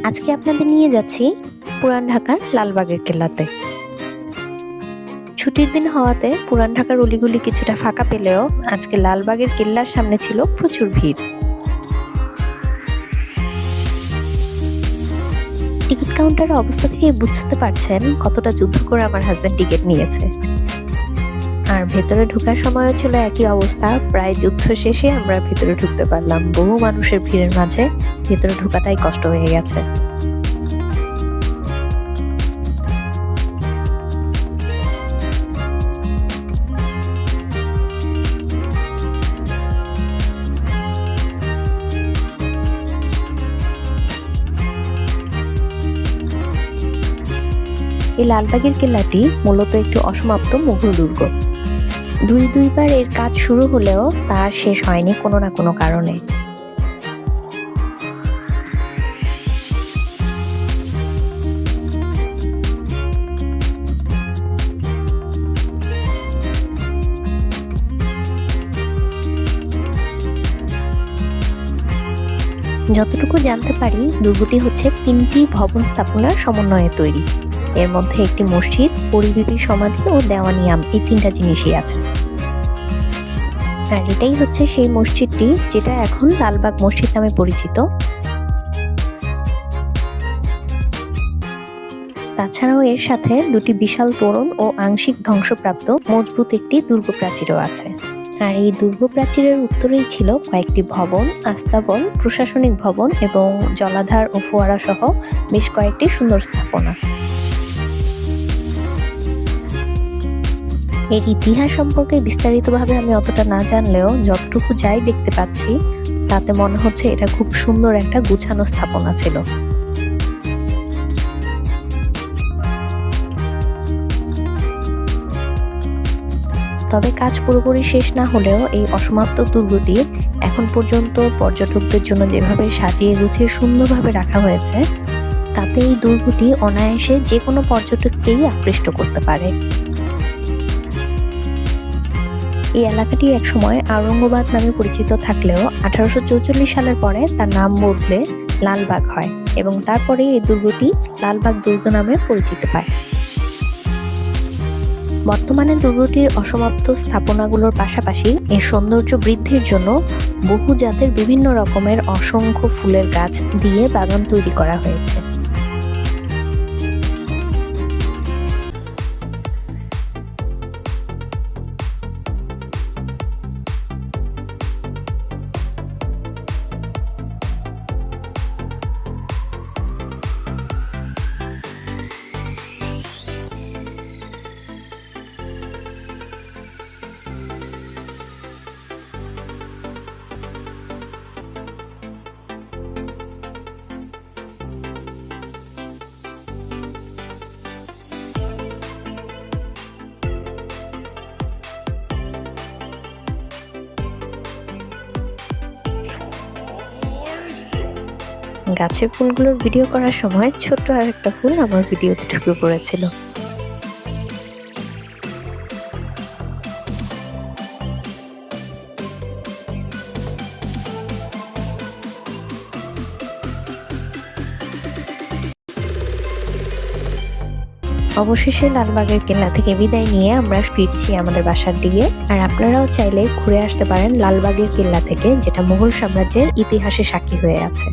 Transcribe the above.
আজকে আপনাদের নিয়ে যাচ্ছি পুরান ঢাকার লালবাগের কেল্লাতে। ছুটির দিন হওয়াতে পুরান ঢাকার অলিগলি কিছুটা ফাঁকা পেলেও আজকে লালবাগের কেল্লার সামনে ছিল প্রচুর ভিড়। টিকিট কাউন্টারের অবস্থা থেকে বুঝতে পারছেন কতটা যুদ্ধ করে আমার হাজবেন্ড টিকিট নিয়েছে। আর ভেতরে ঢোকার সময়ও ছিল একই অবস্থা, প্রায় যুদ্ধ শেষে আমরা ভেতরে ঢুকতে পারলাম। বহু মানুষের ভিড়ের মাঝে ভেতরে ঢোকাটাই কষ্ট হয়ে গেছে। এই লালবাগের কেল্লাটি মূলত একটি অসমাপ্ত মুঘল দুর্গ। দুইবার এর কাজ শুরু হলেও তার শেষ হয়নি কোনো না কোনো কারণে। যতটুকু জানতে পারি, দুর্গটি হচ্ছে 3টি ভবন স্থাপনার সমন্বয়ে তৈরি। এর মধ্যে একটি মসজিদ, পরিবিবি সমাধি ও দেওয়ানিয়াম, এই 3টা জিনিসই আছে। আর এটাই হচ্ছে সেই মসজিদটি যেটা এখন লালবাগ মসজিদ নামে পরিচিত। তাছাড়াও এর সাথে 2টি বিশাল তোরণ ও আংশিক ধ্বংসপ্রাপ্ত মজবুত একটি দুর্গ প্রাচীরও আছে। আর এই দুর্গ প্রাচীরের উত্তরেই ছিল কয়েকটি ভবন, আস্তাবল, প্রশাসনিক ভবন এবং জলাধার ও ফোয়ারা সহ বেশ কয়েকটি সুন্দর স্থাপনা। এর ইতিহাস সম্পর্কে বিস্তারিতভাবে আমি অতটা না জানলেও যতটুকু যাই দেখতে পাচ্ছি তাতে মনে হচ্ছে এটা খুব সুন্দর একটা গুছানো স্থাপনা ছিল। তবে কাজ পুরোপুরি শেষ না হলেও এই অসমাপ্ত দুর্গটি এখন পর্যন্ত পর্যটকদের জন্য যেভাবে সাজিয়ে গুছিয়ে সুন্দরভাবে রাখা হয়েছে, তাতে এই দুর্গটি অনায়াসে যে কোনো পর্যটককেই আকৃষ্ট করতে পারে। এই এলাকাটি একসময় আওরঙ্গাবাদ নামে পরিচিত থাকলেও 1844 সালের পরে তার নাম বদলে লালবাগ হয় এবং তারপরে এই দুর্গটি লালবাগ দুর্গ নামে পরিচিত পায়। বর্তমানে দুর্গটির অসমাপ্ত স্থাপনাগুলোর পাশাপাশি এর সৌন্দর্য বৃদ্ধির জন্য বহু জাতের বিভিন্ন রকমের অসংখ্য ফুলের গাছ দিয়ে বাগান তৈরি করা হয়েছে। গাছের ফুলগুলোর ভিডিও করার সময় ছোট্ট আরেকটা ফুল আমার ভিডিওতে ঢুকে পড়েছিল। অবশেষে লালবাগের কেল্লা থেকে বিদায় নিয়ে আমরা ফিরছি আমাদের বাসার দিকে। আর আপনারাও চাইলে ঘুরে আসতে পারেন লালবাগের কেল্লা থেকে, যেটা মুঘল সাম্রাজ্যের ইতিহাসে সাক্ষী হয়ে আছে।